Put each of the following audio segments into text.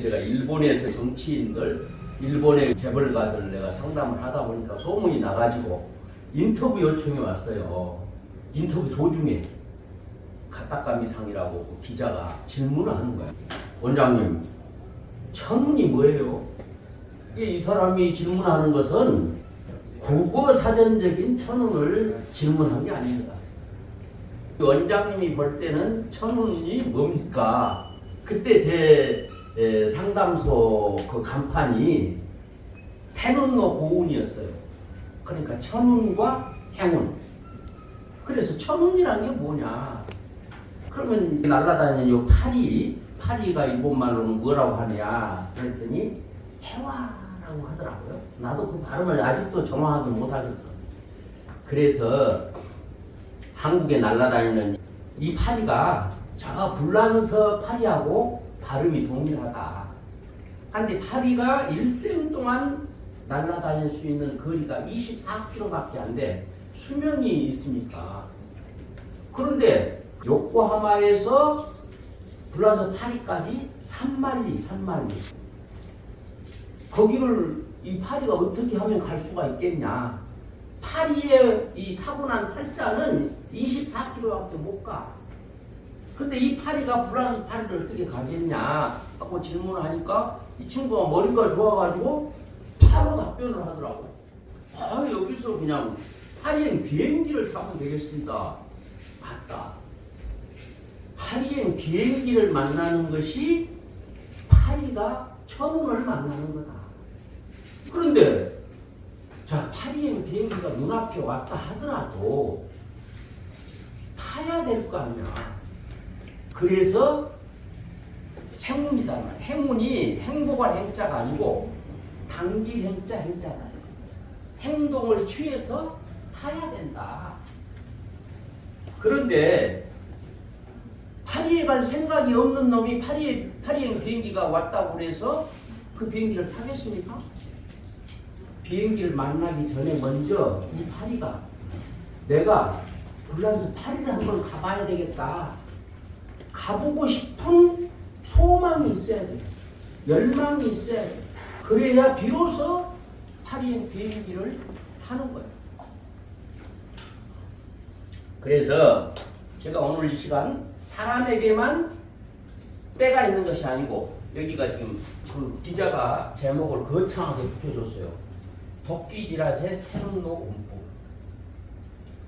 제가 일본에서 정치인들, 일본의 재벌가들 내가 상담을 하다 보니까 소문이 나가지고 인터뷰 요청이 왔어요. 인터뷰 도중에 가타카미상이라고 그 기자가 질문을 하는 거야. 원장님, 천운이 뭐예요? 이 사람이 질문하는 것은 국어 사전적인 천운을 질문한 게 아닙니다. 원장님이 볼 때는 천운이 뭡니까? 그때 제 상담소 그 간판이 태운로 고운이었어요. 그러니까 천운과 행운. 그래서 천운이라는 게 뭐냐? 그러면 날아다니는 요 파리가 일본말로는 뭐라고 하냐? 그랬더니 해와라고 하더라고요. 나도 그 발음을 아직도 정확하게 못하겠어. 그래서 한국에 날아다니는 이 파리가 저 불란서 파리하고 발음이 동일하다. 근데 파리가 일생 동안 날아다닐 수 있는 거리가 24km밖에 안 돼. 수명이 있으니까. 그런데 요코하마에서 불란서 파리까지 3만리. 거기를 이 파리가 어떻게 하면 갈 수가 있겠냐. 파리의 이 타고난 팔자는 24km밖에 못 가. 근데 이 파리가 불란서 파리를 어떻게 가겠냐 하고 질문을 하니까 이 친구가 머리가 좋아가지고 바로 답변을 하더라고요. 여기서 그냥 파리행 비행기를 타면 되겠습니다. 맞다. 파리행 비행기를 만나는 것이 파리가 천운을 만나는 거다. 그런데 자, 파리행 비행기가 눈앞에 왔다 하더라도 타야 될 거 아니야. 그래서 행운이다. 행운이 행복할 행자가 아니고 당길 행자가 아니고 행동을 취해서 타야 된다. 그런데 파리에 갈 생각이 없는 놈이 파리행 비행기가 왔다고 해서 그 비행기를 타겠습니까? 비행기를 만나기 전에 먼저 이 파리가 내가 불란서 파리를 한번 가봐야 되겠다. 가보고 싶은 소망이 있어야 돼. 열망이 있어야 돼. 그래야 비로소 파리행 비행기를 타는 거예요. 그래서 제가 오늘 이 시간 사람에게만 때가 있는 것이 아니고 여기가 지금 그 기자가 제목을 거창하게 붙여줬어요. 도끼지라세 태운로 운부.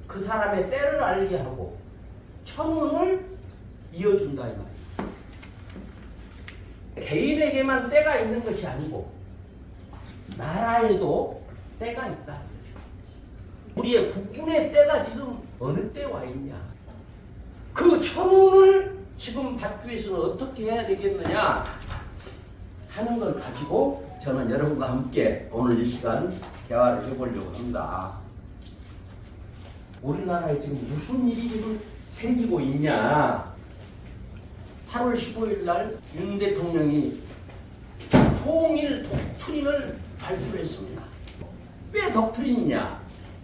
그 사람의 때를 알게 하고 천운을 이어준다 이 말이에요. 개인에게만 때가 있는 것이 아니고 나라에도 때가 있다. 우리의 국군의 때가 지금 어느 때 와 있냐. 그 천운을 지금 받기 위해서는 어떻게 해야 되겠느냐 하는 걸 가지고 저는 여러분과 함께 오늘 이 시간 대화를 해보려고 합니다. 우리나라에 지금 무슨 일이 지금 생기고 있냐. 8월 15일 날 윤 대통령이 통일 독트린을 발표했습니다. 왜 독트린이냐?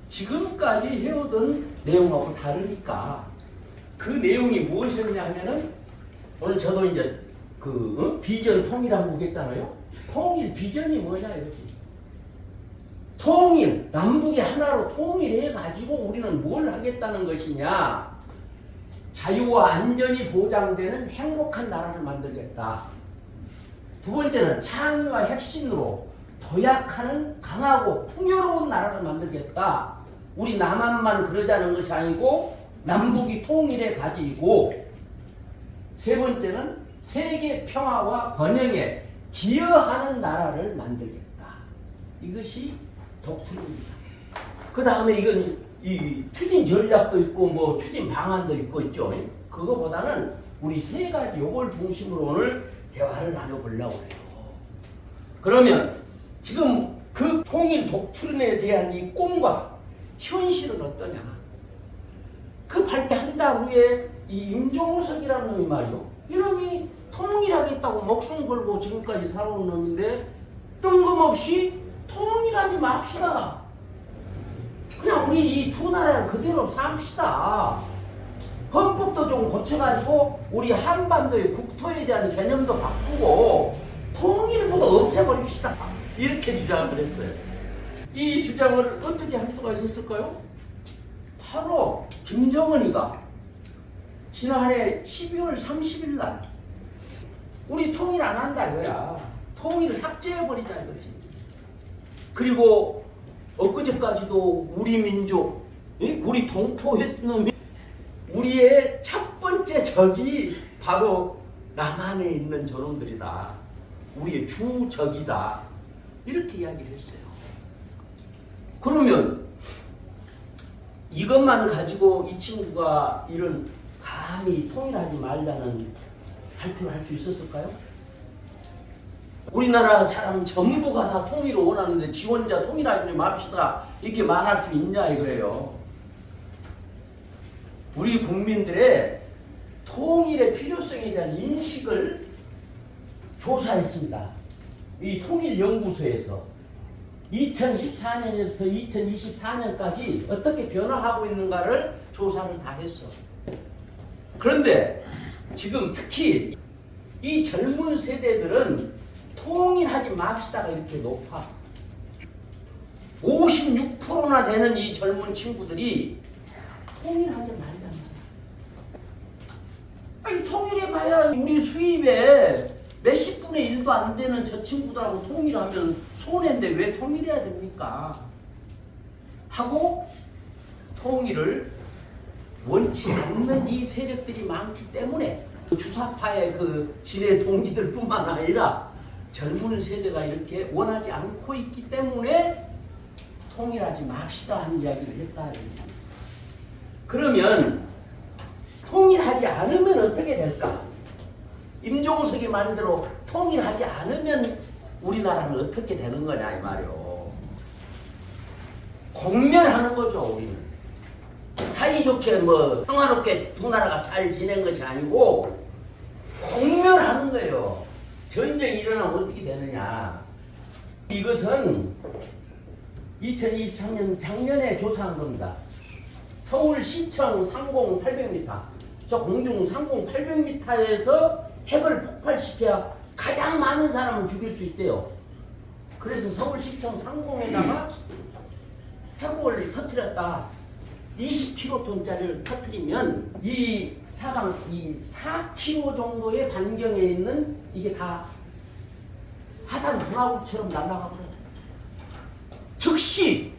지금까지 해오던 내용하고 다르니까 그 내용이 무엇이었냐 하면은 오늘 저도 이제 비전 통일하고 보겠잖아요. 통일 비전이 뭐냐 이렇게. 통일, 남북이 하나로 통일해가지고 우리는 뭘 하겠다는 것이냐. 자유와 안전이 보장되는 행복한 나라를 만들겠다. 두 번째는 창의와 혁신으로 도약하는 강하고 풍요로운 나라를 만들겠다. 우리 남한만 그러자는 것이 아니고 남북이 통일해 가지고 세 번째는 세계 평화와 번영에 기여하는 나라를 만들겠다. 이것이 독트린입니다. 그 다음에 이건 이 추진 전략도 있고 뭐 추진 방안도 있죠. 그거보다는 우리 세 가지 요걸 중심으로 오늘 대화를 나눠보려고 해요. 그러면 지금 그 통일 독트린에 대한 이 꿈과 현실은 어떠냐? 그 발표 한 달 후에 이 임종석이라는 놈이 말이요. 이놈이 통일하겠다고 목숨 걸고 지금까지 살아온 놈인데 뜬금없이 통일하지 맙시다. 그냥 우리 이 두 나라를 그대로 삽시다. 헌법도 좀 고쳐가지고 우리 한반도의 국토에 대한 개념도 바꾸고 이렇게 주장을 했어요. 이 주장을 어떻게 할 수가 있었을까요? 바로 김정은이가 지난해 12월 30일 날 우리 통일 안 한다 이거야. 통일 삭제해버리자 이거지. 그리고 엊그제까지도 우리 민족, 우리 동포했는 우리의 첫 번째 적이 바로 남한에 있는 저놈들이다. 우리의 주적이다. 이렇게 이야기를 했어요. 그러면 이것만 가지고 이 친구가 이런 감히 통일하지 말자는 발표를 할 수 있었을까요? 우리나라 사람 전부가 다 통일을 원하는데 지 혼자 통일하지 맙시다 이렇게 말할 수 있냐 이거예요. 우리 국민들의 통일의 필요성에 대한 인식을 조사했습니다. 이 통일연구소에서 2014년부터 2024년까지 어떻게 변화하고 있는가를 조사를 다 했어. 그런데 지금 특히 이 젊은 세대들은 통일하지 맙시다가 이렇게 높아. 56%나 되는 이 젊은 친구들이 통일하지 말자. 아니 통일해봐야 우리 수입에 몇십 분의 1도 안 되는 저 친구들하고 통일하면 손해인데 왜 통일해야 됩니까? 하고 통일을 원치 않는 이 세력들이 많기 때문에 주사파의 그 진해 동지들뿐만 아니라 젊은 세대가 이렇게 원하지 않고 있기 때문에 통일하지 맙시다 하는 이야기를 했다. 그러면 통일하지 않으면 어떻게 될까? 임종석이 말대로 통일하지 않으면 우리나라는 어떻게 되는 거냐 이 말이요. 공멸하는 거죠. 우리는 사이좋게 평화롭게 두 나라가 잘 지낸 것이 아니고 공멸하는 거예요. 전쟁이 일어나면 어떻게 되느냐. 이것은 2023년 작년에 조사한 겁니다. 서울시청 상공 800m, 저 공중 상공 800m에서 핵을 폭발시켜야 가장 많은 사람을 죽일 수 있대요. 그래서 서울시청 상공에다가 핵을 터뜨렸다. 20kg짜리를 터뜨리면 이 4km 정도의 반경에 있는 이게 다 화산 분화구처럼 날아가 버려요. 즉시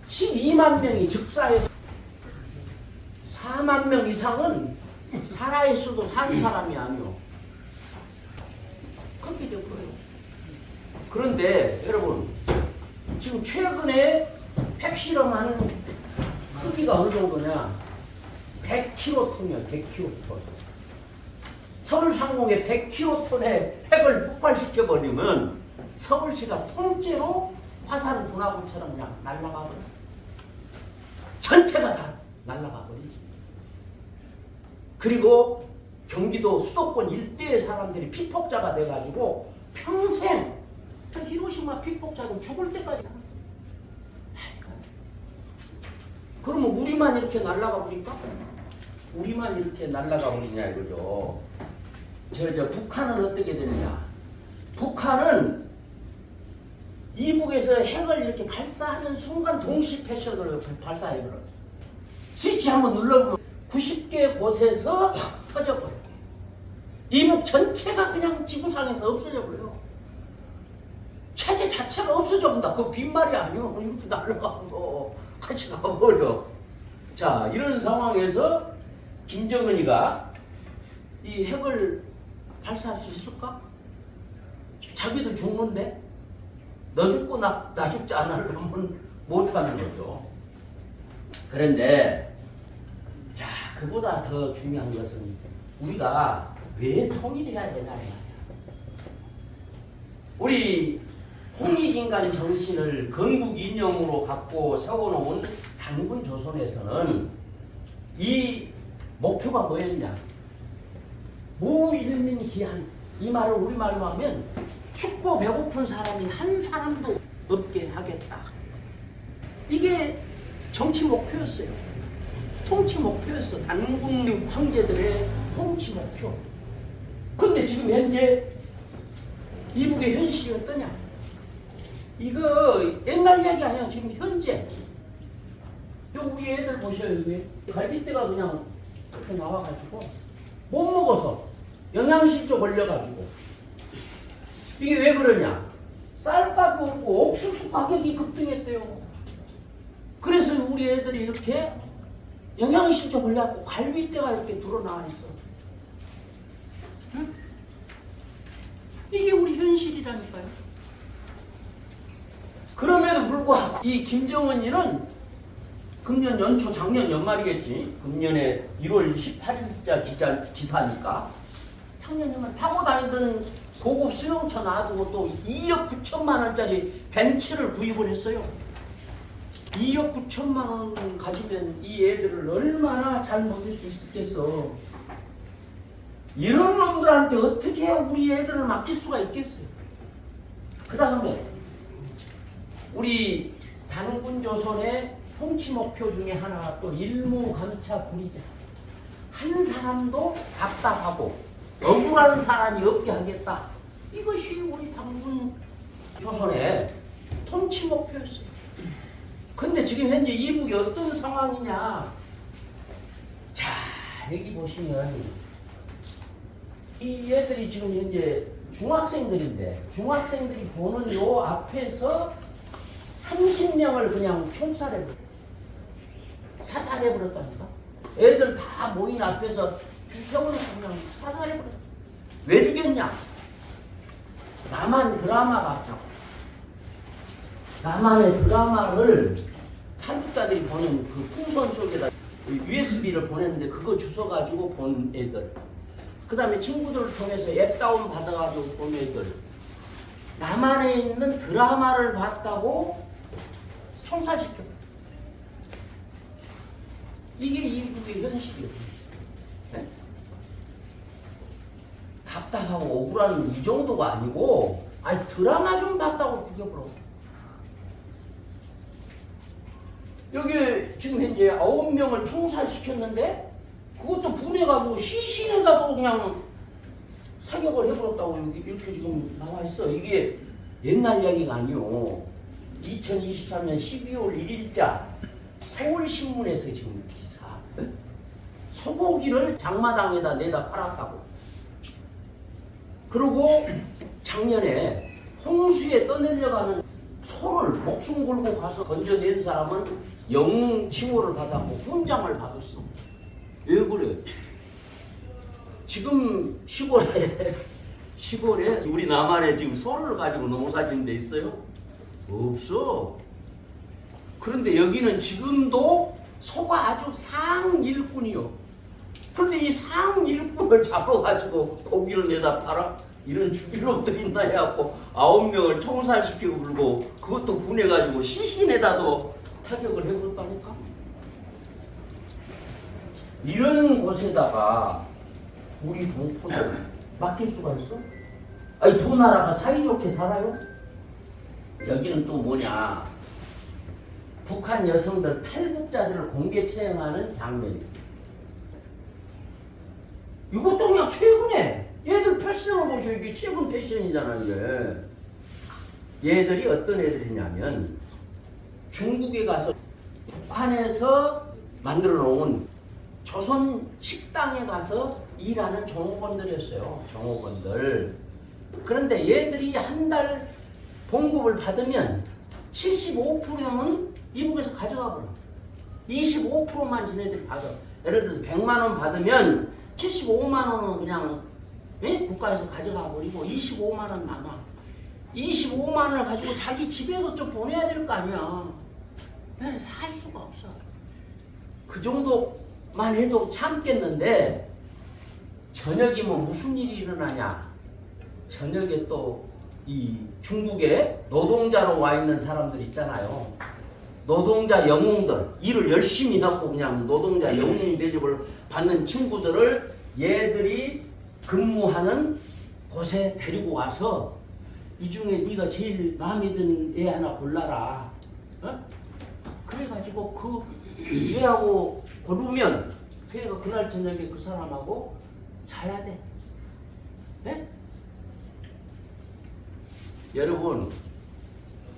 12만 명이 즉사해 4만 명 이상은 살아있어도 산 사람이 아니요. 그렇게 되고요. 그런데 여러분 지금 최근에 핵실험하는 크기가 어느 정도냐? 100kg이요. 100kg. 서울 상공에 100kg의 핵을 폭발시켜버리면 서울시가 통째로 화산 분화구처럼 그냥 날아가 버려. 전체가 다 날아가 버리지. 그리고 경기도 수도권 일대의 사람들이 피폭자가 돼가지고 평생 히로시마 피폭자는 죽을 때까지. 그러면 우리만 이렇게 날아가 버릴까? 우리만 이렇게 날아가 버리냐 이거죠. 저 북한은 어떻게 되느냐? 북한은 이북에서 핵을 이렇게 발사하는 순간 동시 패션으로 발사해버려. 스위치 한번 눌러보면 90개 곳에서 터져버려. 이북 전체가 그냥 지구상에서 없어져버려. 체제 자체가 없어져본다. 그거 빈말이 아니오. 이렇게 날아가고 같이 가버려. 자, 이런 상황에서 김정은이가 이 핵을 발사할 수 있을까? 자기도 죽는데 너 죽고 나 죽지 않으려면 못하는 거죠. 그런데 자, 그보다 더 중요한 것은 우리가 왜 통일해야 되나 말이야. 우리 홍익인간 정신을 건국 이념으로 갖고 세워놓은 단군 조선에서는 이 목표가 뭐였냐? 무일민기한. 이 말을 우리말로 하면 춥고 배고픈 사람이 한 사람도 없게 하겠다. 이게 정치 목표였어요. 통치 목표였어. 단군 황제들의 통치 목표. 근데 지금 현재 이북의 현실이 어떠냐? 이거 옛날 이야기 아니야. 지금 현재. 우리 애들 보셔요. 여기 갈비뼈가 그냥 이렇게 나와가지고 못 먹어서 영양실조 걸려가지고 이게 왜 그러냐? 쌀값이 없고 옥수수 가격이 급등했대요. 그래서 우리 애들이 이렇게 영양실조 걸려갖고 갈비뼈가 이렇게 드러나와 있어. 응? 이게 우리 현실이라니까요. 그럼에도 불구하고 이 김정은이는 금년 연초 작년 연말이겠지. 금년에 1월 18일자 기사니까 작년 연말 타고 다니던 고급 수용차 놔두고 또 2억 9천만 원짜리 벤츠를 구입을 했어요. 2억 9천만 원 가지면 이 애들을 얼마나 잘 먹일 수 있겠어. 이런 놈들한테 어떻게 우리 애들을 맡길 수가 있겠어요. 그 다음에 우리 단군조선의 통치 목표 중에 하나가 또 일무감차 불이자. 한 사람도 답답하고 억울한 사람이 없게 하겠다. 이것이 우리 단군조선의 통치 목표였어요. 근데 지금 현재 이북이 어떤 상황이냐. 자, 여기 보시면 이 애들이 지금 현재 중학생들인데 중학생들이 보는 요 앞에서 30명을 그냥 총살해버렸다. 사살해버렸다니까. 애들 다 모인 앞에서 주평을 그냥 사살해버렸다. 왜 죽였냐? 남한 드라마 같다고. 남한의 드라마를 한국자들이 보는 그 풍선 속에다 USB를 보냈는데 그거 주워가지고 본 애들. 그 다음에 친구들을 통해서 앱다운 받아가지고 본 애들. 남한에 있는 드라마를 봤다고 총살시켜. 이게 이북의 현실이에요. 네? 답답하고 억울한 이 정도가 아니고, 아니 드라마 좀 봤다고 죽여버려. 여기 지금 현재 9명을 총살시켰는데 그것도 분해가지고 시신에다도 그냥 사격을 해버렸다고 이렇게 지금 나와 있어. 이게 옛날 이야기가 아니요. 2023년 12월 1일자 서울신문에서 지금 기사. 소고기를 장마당에다 내다 팔았다고. 그리고 작년에 홍수에 떠내려가는 소를 목숨 걸고 가서 건져낸 사람은 영웅칭호를 받았고 훈장을 받았어. 왜 그래? 지금 시골에 우리 남한에 지금 소를 가지고 농사 짓는 데 있어요? 없어. 그런데 여기는 지금도 소가 아주 상일꾼이요. 그런데 이 상일꾼을 잡아가지고 고기를 내다 팔아? 이런 죽일 놈도 있나 해갖고 9명을 총살시키고 불고 그것도 분해가지고 시신에다도 사격을 해버렸다니까? 이런 곳에다가 우리 동포들 맡길 수가 있어? 아니 두 나라가 사이좋게 살아요? 여기는 또 뭐냐, 북한 여성들 탈북자들을 공개 처형하는 장면이에요. 이것도 그냥 최근에 얘들 패션을 보셔. 이게 최근 패션이잖아. 이게 얘들이 어떤 애들이냐면 중국에 가서 북한에서 만들어 놓은 조선 식당에 가서 일하는 종업원들이었어요. 종업원들. 그런데 얘들이 한 달 봉급을 받으면 75%는 이북에서 가져가 버려. 25%만 지네들이 받아. 예를 들어서 100만 원 받으면 75만 원은 그냥 국가에서 가져가 버리고 25만 원 남아. 25만 원을 가지고 자기 집에도 좀 보내야 될 거 아니야. 살 수가 없어. 그 정도만 해도 참겠는데 저녁이면 무슨 일이 일어나냐. 저녁에 또 이 중국에 노동자로 와 있는 사람들 있잖아요. 노동자 영웅들, 일을 열심히 하고 그냥 노동자 영웅 대접을 받는 친구들을 얘들이 근무하는 곳에 데리고 와서 이 중에 네가 제일 마음에 드는 애 하나 골라라. 어? 그래가지고 그 얘하고 고르면 그래가 그날 저녁에 그 사람하고 자야 돼. 네? 여러분,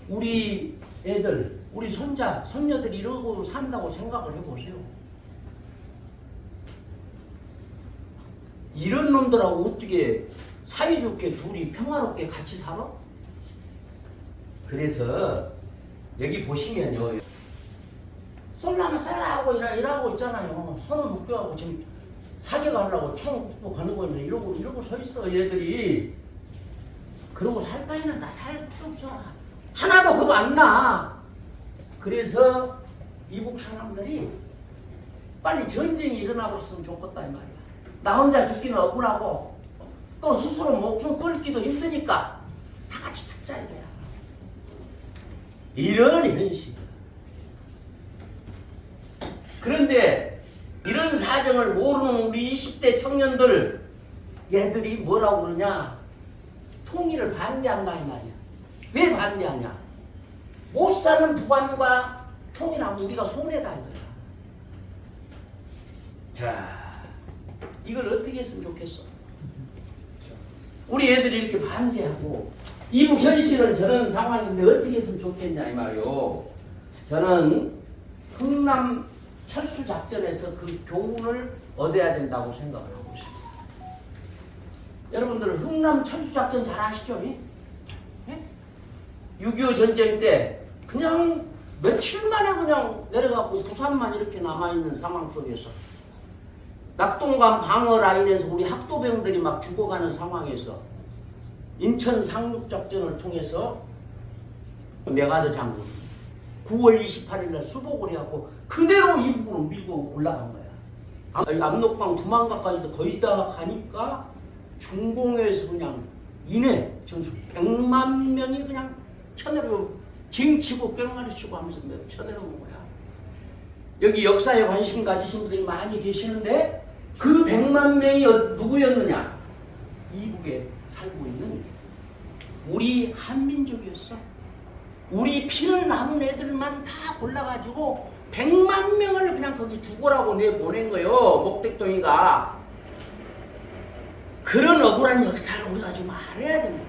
우리 애들, 우리 손자, 손녀들이 이러고 산다고 생각을 해보세요. 이런 놈들하고 어떻게 사이좋게 둘이 평화롭게 같이 살아? 그래서 여기 보시면요, 쏠라면 쏴라 하고 이러고 있잖아요. 손을 묶여가고 지금 사격하려고 총 굽고 가는 거 있는데 이러고 서 있어 얘들이. 그러고 살 바에는 나 살 필요 없어. 하나도 그거 안 나. 그래서 이북 사람들이 빨리 전쟁이 일어나버렸으면 좋겠다 이 말이야. 나 혼자 죽기는 억울하고 또 스스로 목숨 걸기도 힘드니까 다 같이 죽자 이거야. 이런 현실. 그런데 이런 사정을 모르는 우리 20대 청년들 얘들이 뭐라고 그러냐? 통일을 반대한다 이 말이야. 왜 반대하냐? 못 사는 북한과 통일하면 우리가 손해다 이거야. 자, 이걸 어떻게 했으면 좋겠어? 우리 애들이 이렇게 반대하고 이북 현실은 저런 상황인데 어떻게 했으면 좋겠냐 이 말이요. 저는 흥남 철수 작전에서 그 교훈을 얻어야 된다고 생각을 하고 있습니다. 여러분들 흥남 철수 작전 잘 아시죠? 예? 6.25 전쟁 때 그냥 며칠 만에 그냥 내려가고 부산만 이렇게 남아있는 상황 속에서 낙동강 방어 라인에서 우리 학도병들이 막 죽어가는 상황에서 인천 상륙작전을 통해서 메가더 장군 9월 28일 날 수복을 해갖고 그대로 이북으로 밀고 올라간 거야. 압록강 두만강까지도 거의 다 가니까 중공에서 그냥 이내 전술 100만 명이 그냥 쳐내려 징치고 깽가리치고 하면서 쳐내려온 거야. 여기 역사에 관심 가지신 분들이 많이 계시는데 그 100만 명이 누구였느냐? 이북에 살고 있는 우리 한민족이었어. 우리 피를 남은 애들만 다 골라가지고 100만 명을 그냥 거기 죽으라고 내보낸 거예요. 목택동이가. 그런 억울한 역사를 우리가 좀 알아야 됩니다.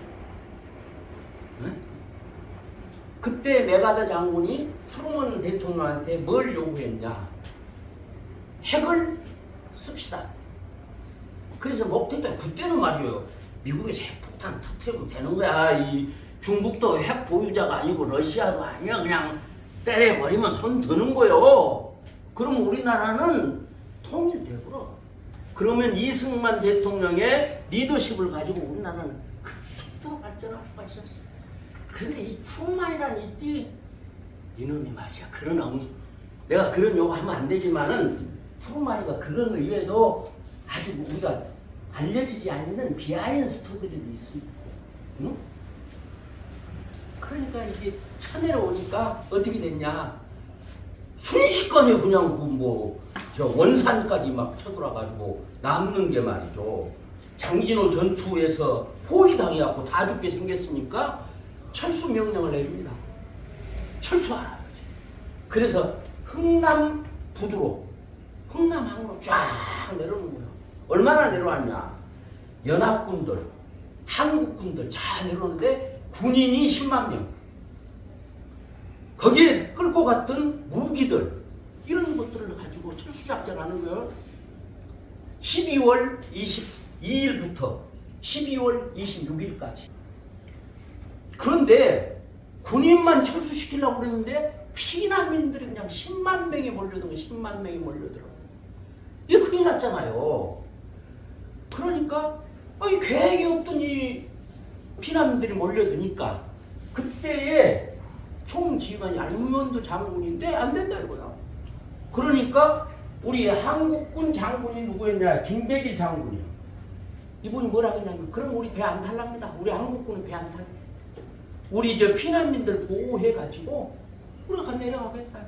응? 그때 메가더 장군이 트루먼 대통령한테 뭘 요구했냐? 핵을 씁시다. 그래서 목택동 그때는 말이에요. 미국에서 핵폭탄 터뜨리면 되는 거야. 이 중국도 핵 보유자가 아니고 러시아도 아니야. 그냥 때려버리면 손 드는 거요. 그럼 우리나라는 통일되고 그러면 이승만 대통령의 리더십을 가지고 우리나라는 급속도로 발전할 수가 있었어. 그런데 이 트루먼이라는 이놈이 말이야. 내가 그런 요구하면 안 되지만은 트루먼이가 그런 의외에도 아주 우리가 알려지지 않는 비하인드 스토리들이 있습니다. 응? 그러니까 이게 쳐내려오니까 어떻게 됐냐? 순식간에 그냥 저 원산까지 막 쳐들어가지고 남는 게 말이죠. 장진호 전투에서 포위당해갖고 다 죽게 생겼으니까 철수 명령을 내립니다. 철수하라. 그래서 흥남 부두로, 흥남항으로 쫙 내려오는 거예요. 얼마나 내려왔냐? 연합군들, 한국군들 잘 내려오는데 군인이 10만 명. 거기에 끌고 갔던 무기들, 이런 것들을 가지고 철수작전하는 거예요. 12월 22일부터 12월 26일까지. 그런데 군인만 철수시키려고 그랬는데 피난민들이 그냥 10만 명이 몰려든 거, 10만 명이 몰려들어. 이게 큰일 났잖아요. 그러니까 이 계획이 없던 이 피난민들이 몰려드니까 그때에 총지휘관이 알몬드 장군인데 안 된다 이거야. 그러니까 우리 한국군 장군이 누구였냐? 김백일 장군이요. 이분이 뭐라고 했냐면 그럼 우리 배 안 탈랍니다. 우리 한국군은 배 안 탈. 우리 저 피난민들 보호해가지고 우리가 내려가겠다.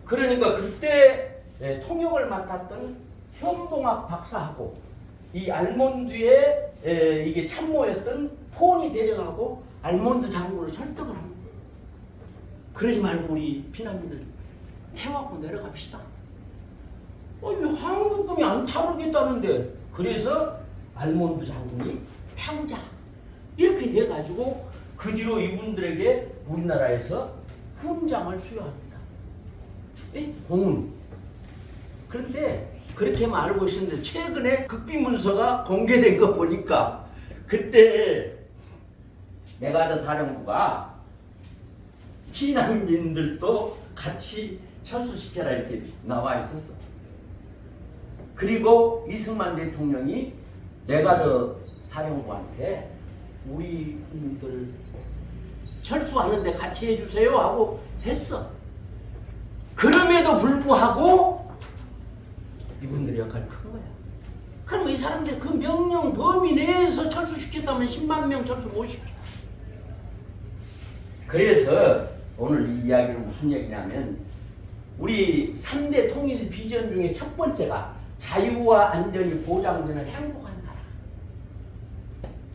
그러니까 그때 통역을 맡았던 현봉학 박사하고 이 알몬드에 이게 참모였던 폰이 데려가고 알몬드 장군을 설득을 합니다. 그러지 말고 우리 피난민들 태워갖고 내려갑시다. 한국군이 안 타르겠다는데 그래서 알몬드 장군이 태우자 이렇게 그렇게 돼가지고 그 뒤로 이분들에게 우리나라에서 훈장을 수여합니다. 공훈. 그런데 그렇게만 알고 있었는데 최근에 극비문서가 공개된 거 보니까 그때 메가더 사령부가 피난민들도 같이 철수시켜라 이렇게 나와 있었어. 그리고 이승만 대통령이 메가더 사령부한테 우리 분들 철수하는데 같이 해주세요 하고 했어. 그럼에도 불구하고 이분들의 역할이 큰 거야. 그럼 이 사람들 그 명령 범위 내에서 철수시켰다면 10만 명 철수 못 시켜. 그래서 오늘 이 이야기는 무슨 얘기냐면 우리 3대 통일 비전 중에 첫 번째가 자유와 안전이 보장되는 행복한 나라.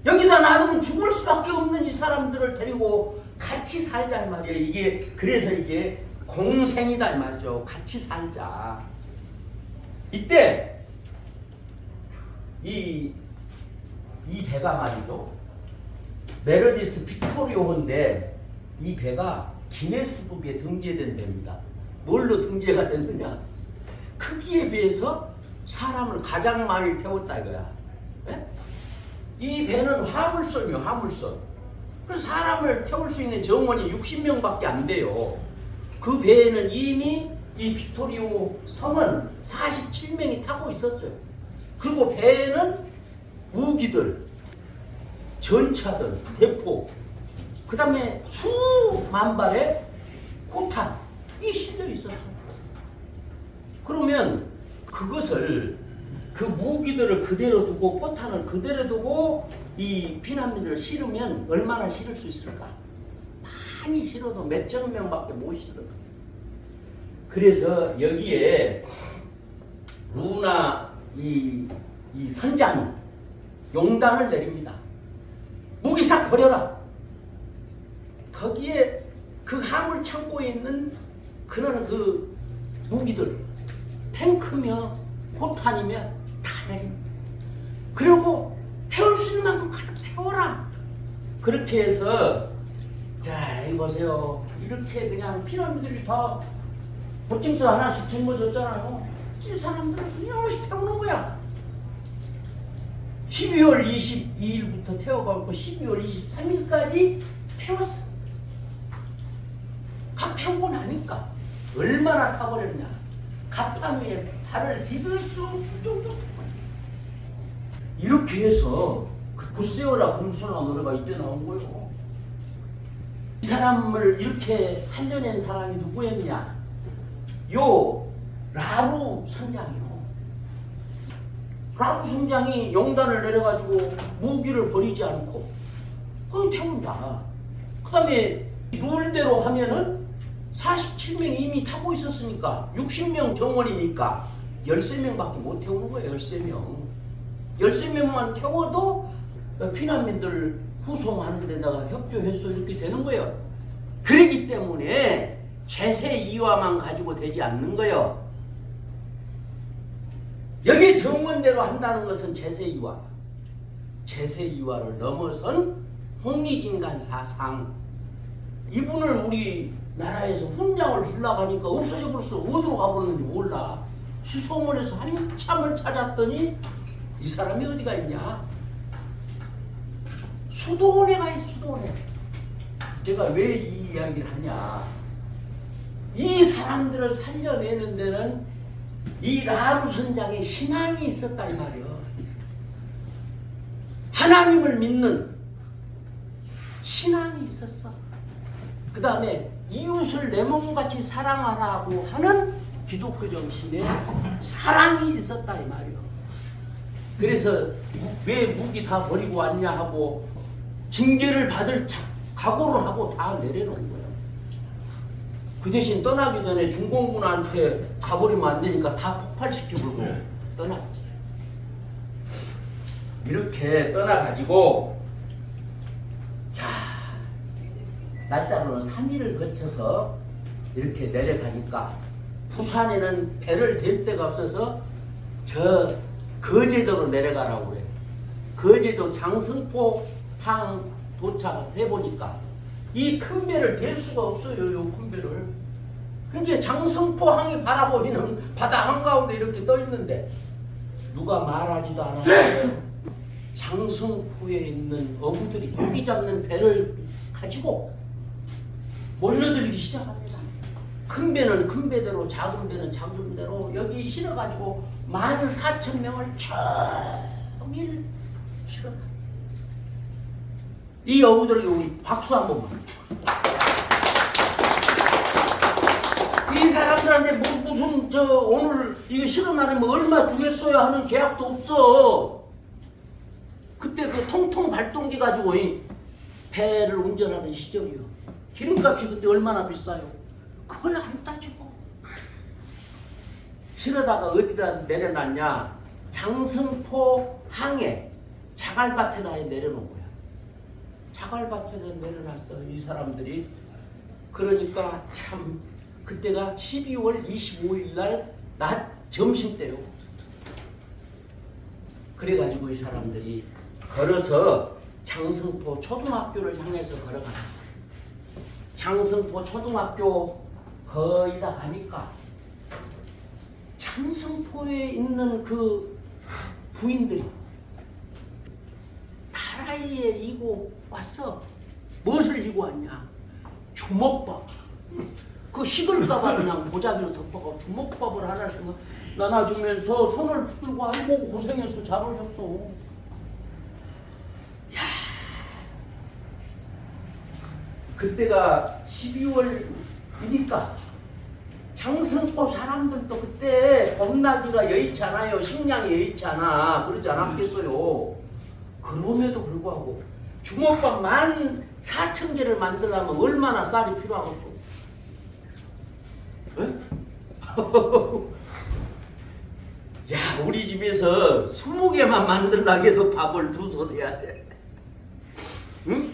여기다 놔두면 죽을 수밖에 없는 이 사람들을 데리고 같이 살자 이 말이에요. 이게 그래서 이게 공생이다 이 말이죠. 같이 살자. 이때 이 배가 말이죠. 메르디스 빅토리오인데 이 배가 기네스북에 등재된 배입니다. 뭘로 등재가 됐느냐? 크기에 비해서 사람을 가장 많이 태웠다 이거야. 네? 이 배는 화물선이요, 화물선. 그래서 사람을 태울 수 있는 정원이 60명밖에 안 돼요. 그 배에는 이미 이 빅토리오 섬은 47명이 타고 있었어요. 그리고 배에는 무기들, 전차들, 대포, 그 다음에 수만 발의 포탄이 실려 있었어요. 그러면 그것을 그 무기들을 그대로 두고 포탄을 그대로 두고 이 피난민들을 실으면 얼마나 실을 수 있을까? 많이 실어도 몇천 명밖에 못 실어. 그래서 여기에 루나 이 선장이 용단을 내립니다. 무기 싹 버려라. 거기에 그 화물 창고에 있는 그런 그 무기들, 탱크며 포탄이며 다 내립니다. 그리고 태울 수 있는 만큼 가득 태워라. 그렇게 해서 자, 이 보세요. 이렇게 그냥 피난민들이 다 보증서 하나씩 짊어졌잖아요. 이 사람들은 그냥 태우는 거야. 12월 22일부터 태워가고 12월 23일까지 태웠어. 각 태우고 나니까 얼마나 타버렸냐. 갑판 위에 발을 디딜 수 없을 정도. 이렇게 해서 그 굿세어라 금수나 노래가 이때 나온 거예요. 이 사람을 이렇게 살려낸 사람이 누구였냐? 요 라루 선장이요. 라루 선장이 용단을 내려가지고 무기를 버리지 않고 거기 태운다. 그 다음에 룰대로 하면은 47명이 이미 타고 있었으니까 60명 정원이니까 13명밖에 못 태우는 거예요. 13명. 13명만 태워도 피난민들 후송하는 데다가 협조했어 이렇게 되는 거예요. 그렇기 때문에 제세 이화만 가지고 되지 않는 거예요. 여기 정원대로 한다는 것은 제세 이화. 제세 이화를 넘어선 홍익인간 사상. 이분을 우리 나라에서 훈장을 주려고 하니까 없어져 버렸어. 어디로 가버렸는지 몰라. 수소문에서 한참을 찾았더니 이 사람이 어디가 있냐? 수도원에 가 있어. 수도원에. 제가 왜 이 이야기를 하냐? 이 사람들을 살려내는 데는 이 라루 선장의 신앙이 있었다 이 말이야. 하나님을 믿는 신앙이 있었어. 그 다음에 이웃을 내 몸같이 사랑하라고 하는 기독교 정신에 사랑이 있었다 이 말이야. 그래서 왜 무기 다 버리고 왔냐 하고 징계를 받을 각오를 하고 다 내려놓은 거야. 그 대신 떠나기 전에 중공군한테 가버리면 안 되니까 다 폭발시켜버리고 떠났지. 이렇게 떠나가지고 자, 날짜로는 3일을 거쳐서 이렇게 내려가니까 부산에는 배를 댈 데가 없어서 저 거제도로 내려가라고 그래. 거제도 장승포 항 도착해 보니까 이 큰 배를 댈 수가 없어요. 요 큰 배를. 근데 장성포 항이 바라보이는 바다 한가운데 이렇게 떠 있는데 누가 말하지도 않았어요. 장성포에 있는 어부들이 고기 잡는 배를 가지고 몰려들기 시작합니다. 큰 배는 큰 배대로, 작은 배는 작은 배대로 여기 실어가지고 14,000명을 종일 실어. 이 어부들에게 우리 박수 한 번만. 이 사람들한테 무슨 오늘 이거 실어나르면 얼마 주겠어요 하는 계약도 없어. 그때 그 통통 발동기 가지고 이 배를 운전하던 시절이요. 기름값이 그때 얼마나 비싸요. 그걸 안 따지고 실어다가 어디다 내려놨냐. 장성포 항에 자갈밭에다 내려놓은 거야. 자갈밭에다 내려놨어 이 사람들이. 그러니까 참 그때가 12월 25일 날 낮 점심때요. 그래가지고 이 사람들이 걸어서 장성포 초등학교를 향해서 걸어가다. 장성포 초등학교 거의 다 가니까 장성포에 있는 그 부인들이 다라이에 이고 왔어. 무엇을 이고 왔냐? 주먹밥. 그 식을까봐 그냥 보자기로 덮어가 주먹밥을 하나씩 나눠주면서 손을 들고 아이고 고생했어 잘 오셨어. 야, 그때가 12월이니까 장성포 사람들도 그때 봄나기가 여의치 않아요. 식량이 여의치 않아. 그러지 않았겠어요. 그럼에도 불구하고 주먹밥 14,000개를 만들려면 얼마나 쌀이 필요하겠어. 야, 우리 집에서 20개만 만들려고 해도 밥을 2솥 해야 돼. 응?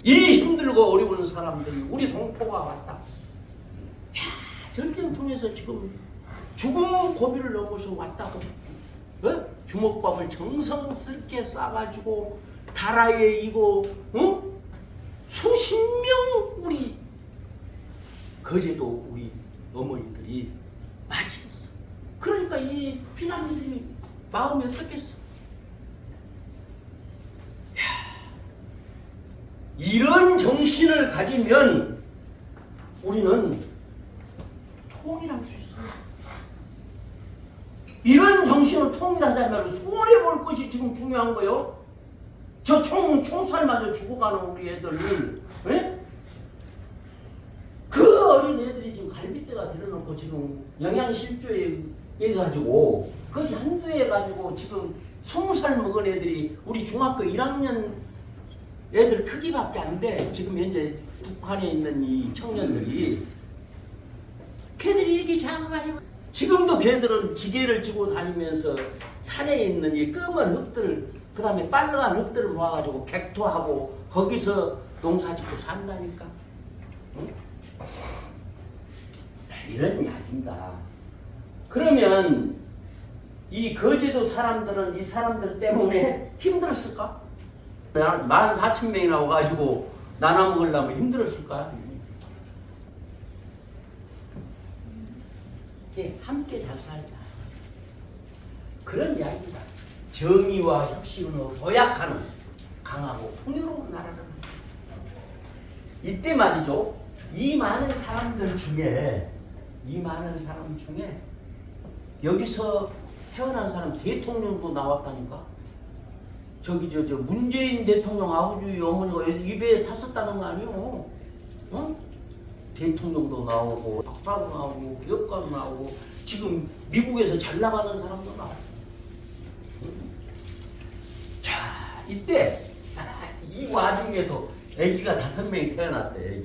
이 힘들고 어려운 사람들이 우리 동포가 왔다. 야, 전쟁통에서 지금 죽음 고비를 넘어서 왔다고. 어? 주먹밥을 정성스럽게 싸가지고 다라이에 이고 수십 명 우리 거제도 우리 어머니들이 맞이했어. 그러니까 이 피난민들이 마음이 어떻겠어. 이런 정신을 가지면 우리는 통일할 수 있어요. 이런 정신을 통일하자면 손해볼 것이 지금 중요한 거요. 저 총살 맞아 죽어가는 우리 애들, 에? 그 어린 애들이 지금 갈빗대가 들여놓고 지금 영양실조에 해가지고 그것이 한두 해가지고 지금 20살 먹은 애들이 우리 중학교 1학년 애들 크기밖에 안 돼. 지금 현재 북한에 있는 이 청년들이 걔들이 이렇게 작아가지고 지금도 걔들은 지게를 지고 다니면서 산에 있는 이 검은 흙들 그 다음에 빨간 흙들을 모아가지고 객토하고 거기서 농사짓고 산다니까. 응? 이런 이야기입니다. 그러면 이 거제도 사람들은 이 사람들 때문에 힘들었을까? 14,000명이 나와가지고 나눠 먹으려면 힘들었을까? 함께 잘 살자. 그런 이야기다. 정의와 혁신으로 도약하는 강하고 풍요로운 나라를. 이때 말이죠. 이 많은 사람 중에 여기서 태어난 사람 대통령도 나왔다니까. 저기 저 문재인 대통령 아버지 어머니가 입에 탔었다는 거 아니에요? 어? 대통령도 나오고 박사도 나오고 기업가도 나오고 지금 미국에서 잘 나가는 사람도 나오고. 자, 이때 이 와중에도 아기가 5명이 태어났대.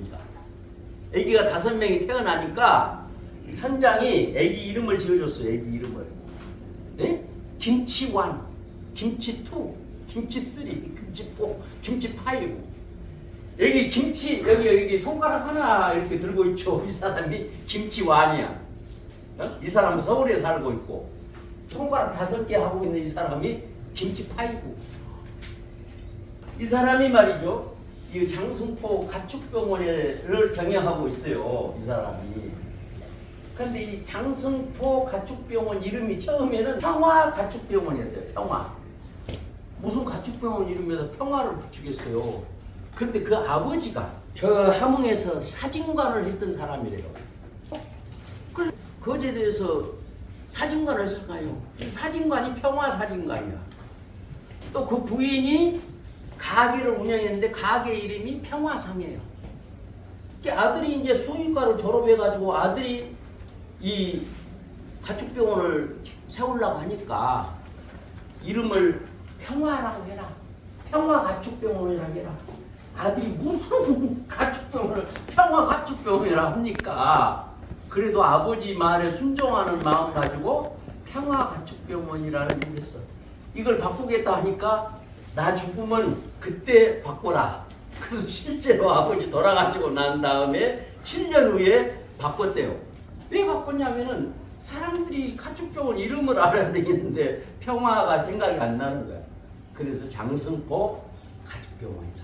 아기가 5명이 태어나니까 선장이 아기 이름을 지어줬어요. 아기 이름을. 네? 김치1, 김치2, 김치3, 김치4, 김치5. 여기 김치 여기 손가락 하나 이렇게 들고 있죠. 이 사람이 김치1이야. 어? 이 사람은 서울에 살고 있고 손가락 5개 하고 있는 이 사람이 김치5. 이 사람이 말이죠. 이 장승포 가축병원을 경영하고 있어요. 이 사람이. 근데 이 장승포 가축병원 이름이 처음에는 평화 가축병원이었어요. 평화. 무슨 가축병원 이름에다 평화를 붙이겠어요. 그런데 그 아버지가 저 함흥에서 사진관을 했던 사람이래요. 그 거제도에서 사진관을 했을까요? 이 사진관이 평화사진관이야. 또 그 부인이 가게를 운영했는데 가게 이름이 평화상이에요. 아들이 이제 수의과를 졸업해가지고 아들이 이 가축병원을 세우려고 하니까 이름을 평화라고 해라. 평화가축병원이라고 해라. 아들이 무슨 가축병원을 평화가축병원이라 합니까? 그래도 아버지 말에 순종하는 마음 가지고 평화가축병원이라는 이름을 했어. 이걸 바꾸겠다 하니까 나 죽으면 그때 바꿔라. 그래서 실제로 아버지 돌아가시고 난 다음에 7년 후에 바꿨대요. 왜 바꿨냐면은 사람들이 가축병원 이름을 알아야 되겠는데 평화가 생각이 안 나는 거야. 그래서 장승포 가축병원이다.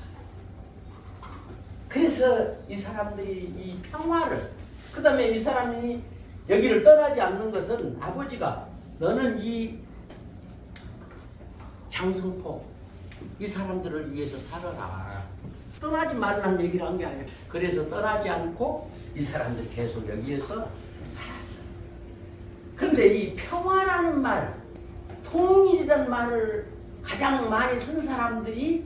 그래서 이 사람들이 이 평화를, 그 다음에 이 사람이 여기를 떠나지 않는 것은 아버지가 너는 이 장승포 이 사람들을 위해서 살아라. 떠나지 말라는 얘기를 한 게 아니에요. 그래서 떠나지 않고 이 사람들이 계속 여기에서 살았어요. 그런데 이 평화라는 말, 통일이라는 말을 가장 많이 쓴 사람들이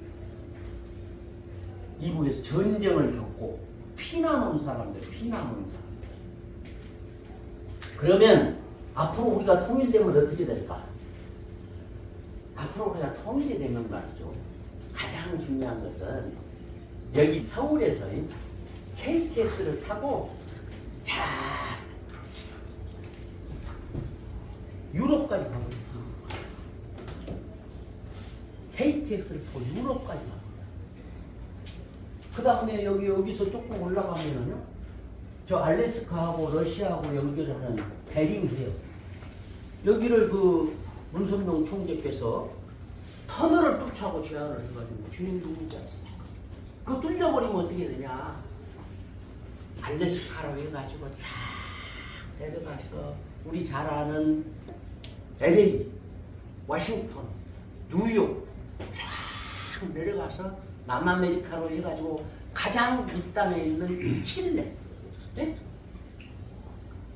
이북에서 전쟁을 겪고 피난 온 사람들, 피난 온 사람들. 그러면 앞으로 우리가 통일되면 어떻게 될까? 앞으로 우리가 통일이 되면 말이죠. 가장 중요한 것은 여기 서울에서 KTX를 타고 자 유럽까지 가고 있어요. KTX를 타고 유럽까지 가고 있어요. 그 다음에 여기서 조금 올라가면은요, 저 알래스카하고 러시아하고 연결하는 베링해요. 여기를 그 문선명 총재께서 터널을 뚫자고 제안을 해가지고 주인 누구지 않습니까? 그거 뚫려버리면 어떻게 되냐? 알래스카로 해가지고 쫙 내려가서 우리 잘 아는 LA, 워싱턴, 뉴욕 쫙 내려가서 남아메리카로 해가지고 가장 밑단에 있는 칠레. 네?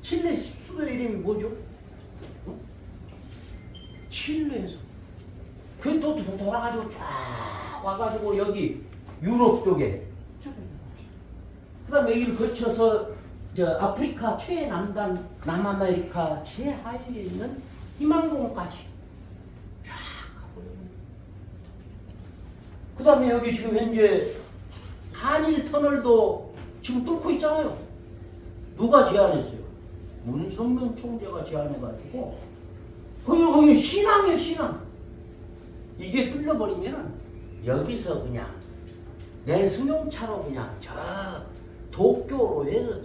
칠레 수도 이름이 뭐죠? 어? 칠레에서 그 또 돌아가지고 쫙 와가지고 여기 유럽 쪽에 그 다음에 여기를 거쳐서 저 아프리카 최남단 남아메리카 최하위에 있는 희망공까지 쫙 가버려요. 그 다음에 여기 지금 현재 한일 터널도 지금 뚫고 있잖아요. 누가 제안했어요? 문선명 총재가 제안해가지고 거기 신앙이에요, 신앙. 이게 뚫려버리면 여기서 그냥 내 승용차로 그냥 저 도쿄로 해서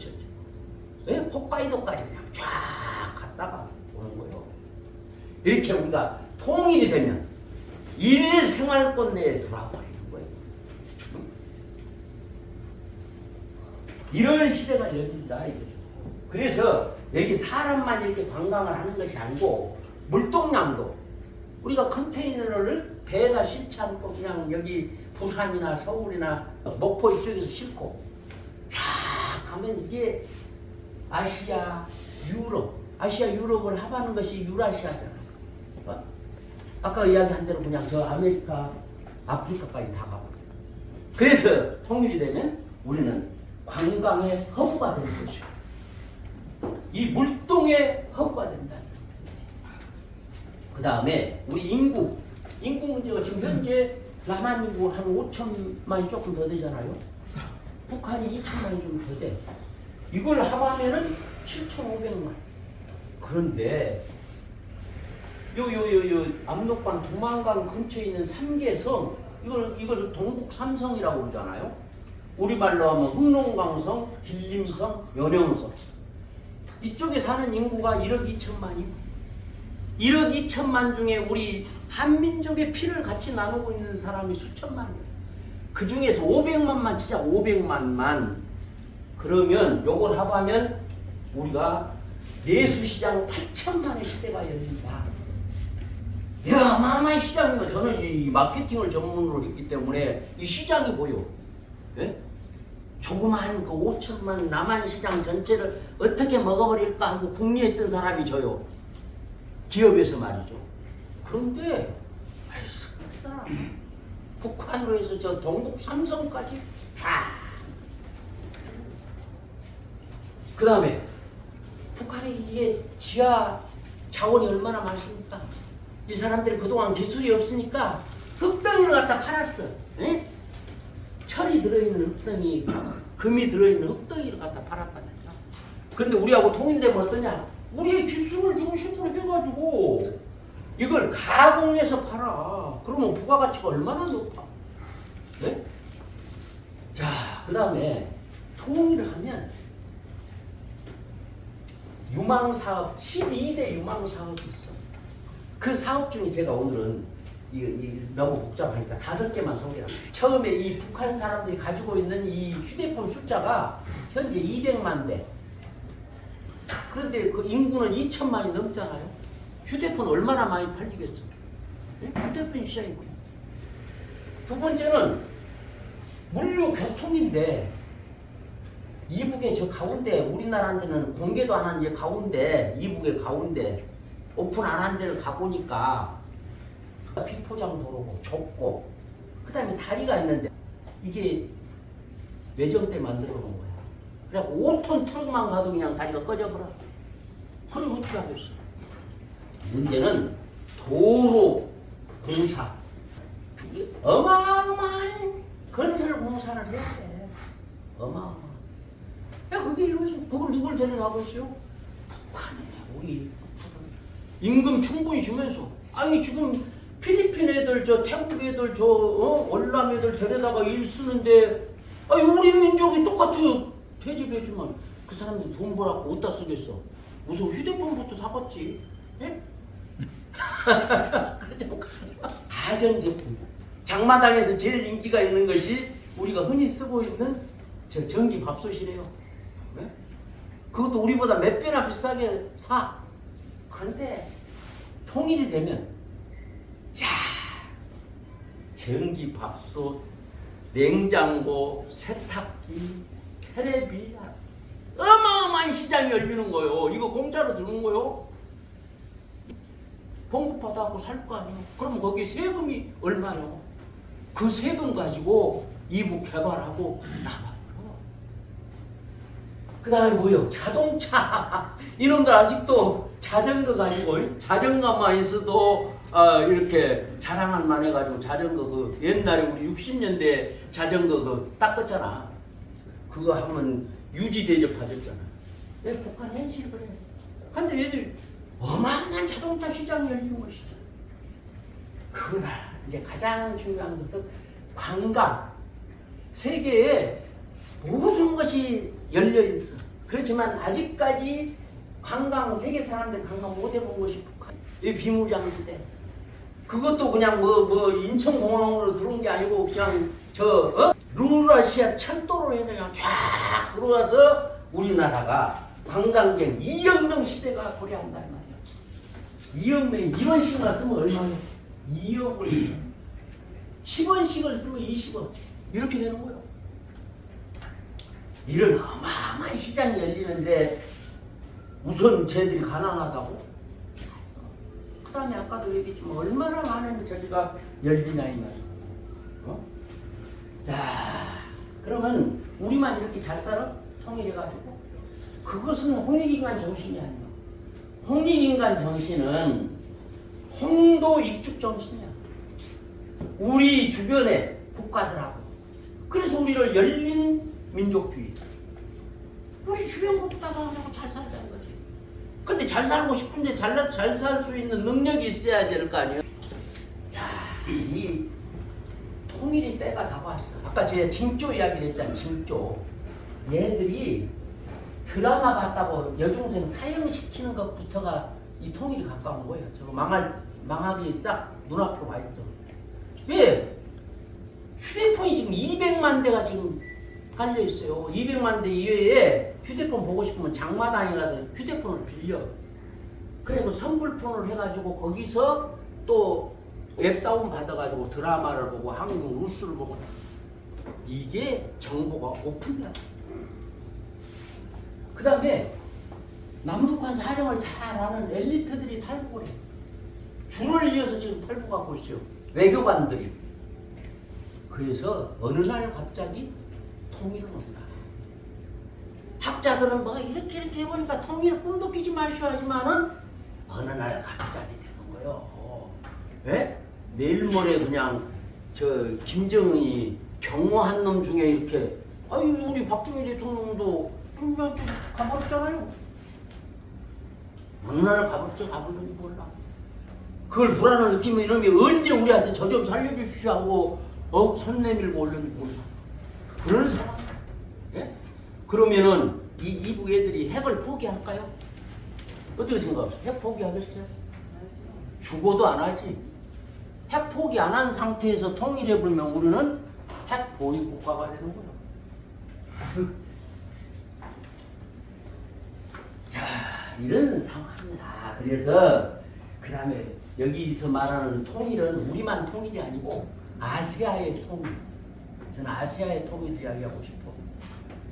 홋카이도까지 그냥 쫙 갔다가 오는 거예요. 이렇게 우리가 통일이 되면 일생활권 내에 돌아버리는 거예요. 응? 이런 시대가 열린다 이거죠. 그래서 여기 사람만 이렇게 관광을 하는 것이 아니고 물동량도 우리가 컨테이너를 배에다 싣지 않고 그냥 여기 부산이나 서울이나 목포 이쪽에서 싣고 쫙 가면 이게 아시아, 유럽, 아시아, 유럽을 합하는 것이 유라시아잖아요. 아까 이야기한 대로 그냥 저 아메리카, 아프리카까지 다 가버려요. 그래서 통일이 되면 우리는 관광의 허브가 되는 것이고 이 물동의 허브가 된다. 그 다음에 우리 인구 문제가 지금 현재 남한 인구 한 5천만이 조금 더 되잖아요. 북한이 2천만이 좀 더 돼. 이걸 합하면은 7,500만. 그런데 요 압록강 두만강 근처에 있는 3개성 이걸 동북 삼성이라고 그러잖아요. 우리말로 하면 흑룡강성, 길림성, 연영성. 이쪽에 사는 인구가 1억 2천만이고 1억 2천만 중에 우리 한민족의 피를 같이 나누고 있는 사람이 수천만이에요. 그 중에서 500만만 치자. 500만만. 그러면 요걸 합하면 우리가 내수시장 8천만의 시대가 열린다. 야, 어마어마한 시장이요. 저는 이 마케팅을 전문으로 했기 때문에 이 시장이 보여. 예? 조그만 그 5천만 남한 시장 전체를 어떻게 먹어버릴까 하고 궁리했던 사람이 저요. 기업에서 말이죠. 그런데 아이, 북한으로 해서 저 동북 삼성까지 다. 그 다음에 북한에 이게 지하 자원이 얼마나 많습니까? 이 사람들이 그동안 기술이 없으니까 흙덩이를 갖다 팔았어. 에? 철이 들어있는 흙덩이, 금이 들어있는 흙덩이를 갖다 팔았다니까. 그런데 우리하고 통일되면 어떠냐? 우리의 기술을 주고 싶어 해가지고 이걸 가공해서 팔아. 그러면 부가가치가 얼마나 높아. 네? 자, 그 다음에 통일을 하면 유망사업, 12대 유망사업이 있어. 그 사업 중에 제가 오늘은 너무 복잡하니까 5개만 소개합니다. 처음에 이 북한 사람들이 가지고 있는 이 휴대폰 숫자가 현재 200만 대. 그런데 그 인구는 2천만이 넘잖아요. 휴대폰 얼마나 많이 팔리겠어? 휴대폰 시장이고. 두 번째는 물류 교통인데 이북의 저 가운데 우리나라한테는 공개도 안 한 이 가운데 이북의 가운데 오픈 안 한 데를 가보니까 비포장 도로고 좁고 그 다음에 다리가 있는데 이게 외정 때 만들어 놓은 거야. 그래갖고 5톤 트럭만 가도 그냥 다리가 꺼져버려. 그럼 어떻게 하겠어? 문제는 도로 공사. 어마어마한 건설 공사를 해야 돼. 어마어마. 야, 그게 이루어지면 그걸 누굴 데려가보시오? 우리 임금 충분히 주면서. 아니 지금 필리핀 애들, 저 태국 애들, 저 월남 애들 데려다가 일 쓰는데, 아니 우리 민족이 똑같은 퇴직해주면 그 사람들이 돈 벌었고 어디다 쓰겠어? 우선 휴대폰부터 사봤지. 예? 가전제품. 장마당에서 제일 인기가 있는 것이 우리가 흔히 쓰고 있는 저 전기밥솥이래요. 네? 그것도 우리보다 몇 배나 비싸게 사. 그런데 통일이 되면 야, 전기밥솥, 냉장고, 세탁기, 테레비 어마어마한 시장이 열리는 거예요. 이거 공짜로 들은 거요. 봉급받아갖고 살 거 아니에요. 그럼 거기 세금이 얼마요? 그 세금 가지고 이북 개발하고 나가요. 그 다음에 뭐요? 자동차. 이놈들 아직도 자전거 가지고 자전거만 있어도 이렇게 자랑만 해가지고 자전거 그 옛날에 우리 60년대 자전거 그 닦았잖아. 그거 하면 유지 대접하셨잖아. 왜 북한 현실 그래. 근데 얘들 어마어마한 자동차 시장이 열리는 것이죠. 그거다. 이제 가장 중요한 것은 관광. 세계에 모든 것이 열려 있어. 그렇지만 아직까지 관광, 세계 사람들 관광 못 해본 것이 북한. 이 비무장지대. 그것도 그냥 인천공항으로 들어온 게 아니고 그냥 루러시아 철도로 해서 그냥 쫙 들어와서 우리나라가 관광객 2억 명 시대가 고려한다 말이야. 2억 명이 1원씩만 쓰면 얼마예요? 2억을 10원씩을 쓰면 20원 이렇게 되는 거예요. 이런 어마어마한 시장이 열리는데 우선 쟤들이 가난하다고? 그 다음에 아까도 얘기했지만 얼마나 많은 저기가 열리냐 이 말이야. 자, 그러면 우리만 이렇게 잘 살아? 통일해가지고? 그것은 홍익인간 정신이 아니야. 홍익인간 정신은 홍도 익죽 정신이야. 우리 주변의 국가들하고. 그래서 우리를 열린 민족주의. 우리 주변 국가들하고 잘 살자는 거지. 근데 잘 살고 싶은데 잘 살 수 있는 능력이 있어야 될 거 아니에요? 자, 이 통일이 때가 다 왔어. 아까 제가 징조 이야기를 했잖아요. 징조. 얘들이 드라마 봤다고 여중생 사형시키는 것부터가 이 통일이 가까운 거예요. 저거 망하기 딱 눈앞으로 와 있어. 왜? 휴대폰이 지금 200만 대가 지금 깔려 있어요. 200만 대 이외에 휴대폰 보고 싶으면 장마당에 가서 휴대폰을 빌려. 그리고 선불폰을 해가지고 거기서 또 웹다운 받아가지고 드라마를 보고 한국 뉴스를 보고. 이게 정보가 오픈돼요. 그 다음에 남북한 사정을 잘 아는 엘리트들이 탈북을 해요. 줄을 이어서 지금 탈북하고 있어요. 외교관들이. 그래서 어느 날 갑자기 통일을 온다. 학자들은 뭐 이렇게 해보니까 통일 꿈도 끼지 마시오 하지만은 어느 날 갑자기 되는 거예요. 왜? 내일 모레 그냥 저 김정은이 경호한 놈 중에 이렇게 아유 우리 박정희 대통령도 그냥 좀 가버렸잖아요. 어느 날 가버렸는지 몰라. 그걸 불안을 느끼면 이놈이 언제 우리한테 저 좀 살려주십시오 하고 손 내밀고 올는지 몰라. 그런 상황. 예? 그러면은 이북 애들이 핵을 포기할까요? 어떻게 생각하세요? 핵 포기하겠어요? 죽어도 안 하지. 핵 포기 안 한 상태에서 통일해보면 우리는 핵 보유 국가가 되는 거예요. 자, 이런 상황입니다. 그래서 그 다음에 여기서 말하는 통일은 우리만 통일이 아니고 아시아의 통일. 저는 아시아의 통일을 이야기하고 싶어.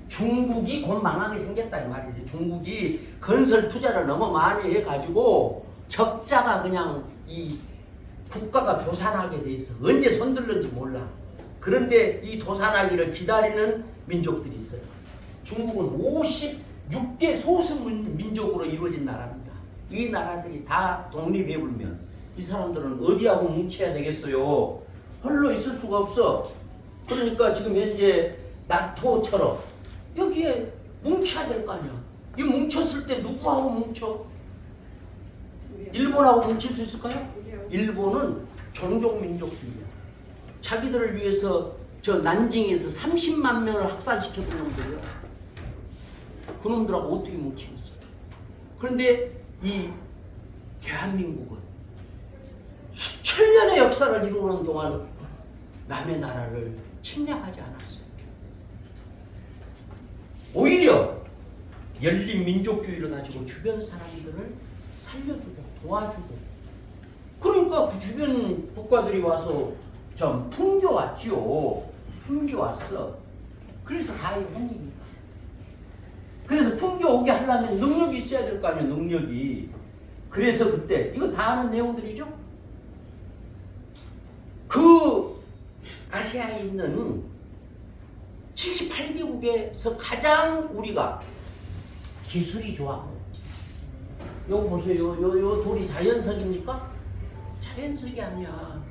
중국이 곧 망하게 생겼다 이 말이지. 중국이 건설 투자를 너무 많이 해가지고 적자가 그냥 이 국가가 도산하게 돼 있어. 언제 손들는지 몰라. 그런데 이 도산하기를 기다리는 민족들이 있어요. 중국은 56개 소수 민족으로 이루어진 나라입니다. 이 나라들이 다 독립해버리면 이 사람들은 어디하고 뭉쳐야 되겠어요? 홀로 있을 수가 없어. 그러니까 지금 현재 나토처럼 여기에 뭉쳐야 될 거 아니야. 이 뭉쳤을 때 누구하고 뭉쳐? 일본하고 뭉칠 수 있을까요? 일본은 종족 민족들이야. 자기들을 위해서 저 난징에서 30만 명을 학살시켜본 놈들이야. 그 놈들하고 어떻게 뭉치겠어? 그런데 이 대한민국은 수천 년의 역사를 이루는 동안 남의 나라를 침략하지 않았어요. 오히려 열린 민족주의를 가지고 주변 사람들을 살려주고 도와주고. 그러니까 그 주변 국가들이 와서 좀 풍겨왔지요. 풍겨왔어. 그래서 다의 혼입니다. 그래서 풍겨오게 하려면 능력이 있어야 될 거 아니에요. 능력이. 그래서 그때 이거 다 아는 내용들이죠. 그 아시아에 있는 78개국에서 가장 우리가 기술이 좋아. 요거 보세요. 요 돌이 자연석입니까? 자연석이 아니야.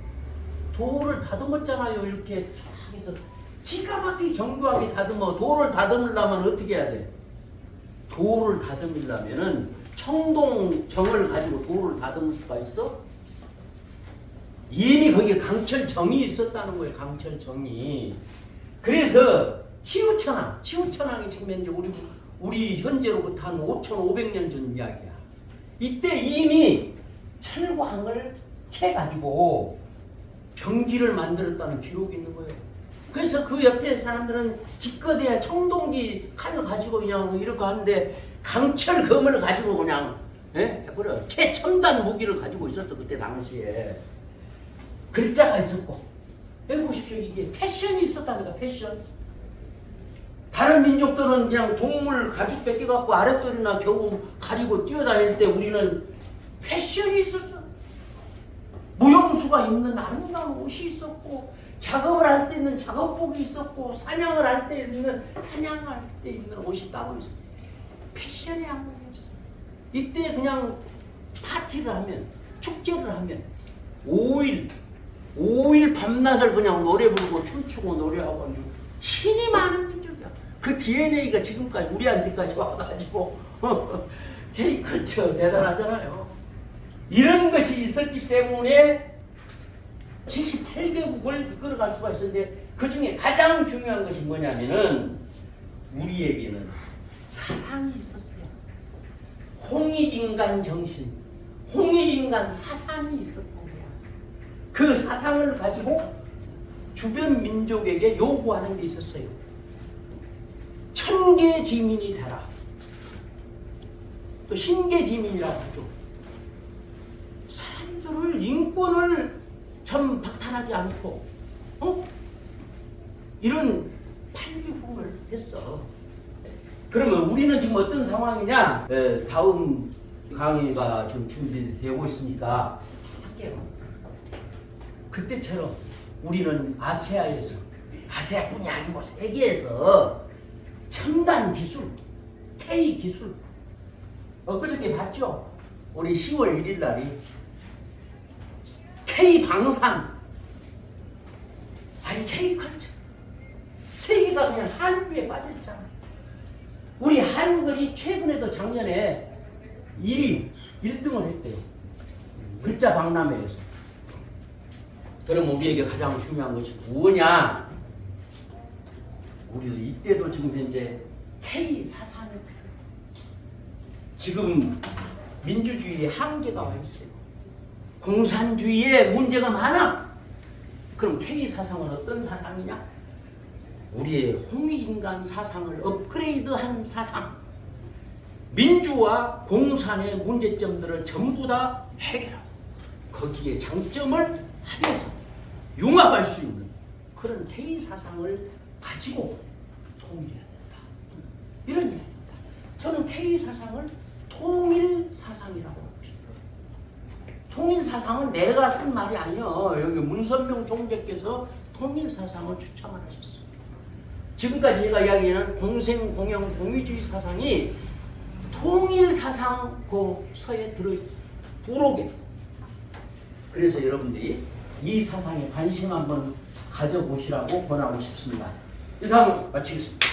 돌을 다듬었잖아요. 이렇게 쫙 해서 기가 막히게 정교하게 다듬어. 돌을 다듬으려면 어떻게 해야 돼? 돌을 다듬으려면은 청동정을 가지고 돌을 다듬을 수가 있어? 이미 거기에 강철정이 있었다는 거예요. 강철정이. 그래서 치우천왕이 지금 현재 우리 현재로부터 한 5,500년 전 이야기야. 이때 이미 철광을 캐가지고 병기를 만들었다는 기록이 있는 거예요. 그래서 그 옆에 사람들은 기껏해야 청동기 칼을 가지고 그냥 이렇게 하는데 강철 검을 가지고 그냥 해버려. 최첨단 무기를 가지고 있었어. 그때 당시에. 글자가 있었고. 여기 보십시오. 이게 패션이 있었다니까. 패션. 다른 민족들은 그냥 동물 가죽 뺏겨갖고 아랫도리나 겨우 가리고 뛰어다닐 때 우리는 패션이 있었어. 무용수가 입는 아름다운 옷이 있었고, 작업을 할 때 있는 작업복이 있었고, 사냥을 할 때 있는 사냥할 때 입는 옷이 따로 있었어. 패션이 한국이었어. 이때 그냥 파티를 하면, 축제를 하면 5일 밤낮을 그냥 노래 부르고 춤추고 노래하고 신이 많은 민족이야. 그 DNA가 지금까지 우리한테까지 와가지고 그렇죠. 대단하잖아요. 이런 것이 있었기 때문에 78개국을 이끌어갈 수가 있었는데 그 중에 가장 중요한 것이 뭐냐면은 우리에게는 사상이 있었어요. 홍익인간 정신, 홍익인간 사상이 있었던 거야. 그 사상을 가지고 주변 민족에게 요구하는 게 있었어요. 천계 지민이 되라. 또 신계 지민이라고 하죠. 사람들을 인권을 좀 박탈하지 않고 이런 판기훈을 했어. 그러면 우리는 지금 어떤 상황이냐? 다음 강의가 지금 준비되고 있으니까 할게요. 그때처럼 우리는 아세아에서, 아세아뿐이 아니고 세계에서 첨단 기술, K 기술 엊그저께 봤죠? 우리 10월 1일 날이 K 방산, 아니 K 컬처, 세계가 그냥 한류에 빠져있잖아. 우리 한글이 최근에도 작년에 1등을 했대요. 글자 박람회에서. 그럼 우리에게 가장 중요한 것이 뭐냐? 우리도 이때도 지금 현재 K 사상이 필요해요. 지금 민주주의의 한계가 와 있어요. 공산주의에 문제가 많아. 그럼 K 사상은 어떤 사상이냐? 우리의 홍익인간 사상을 업그레이드한 사상. 민주와 공산의 문제점들을 전부 다 해결하고 거기에 장점을 합해서 융합할 수 있는 그런 K 사상을 가지고 통일해야 된다. 이런 이야기입니다. 저는 K 사상을 통일 사상이라고 하고 싶어요. 통일 사상은 내가 쓴 말이 아니에요. 여기 문선명 총재께서 통일 사상을 추천을 하셨어요. 지금까지 제가 이야기하는 공생, 공영, 공유주의 사상이 통일 사상 그 서에 들어있어요. 부록에. 그래서 여러분들이 이 사상에 관심 한번 가져보시라고 권하고 싶습니다. 이상 마치겠습니다.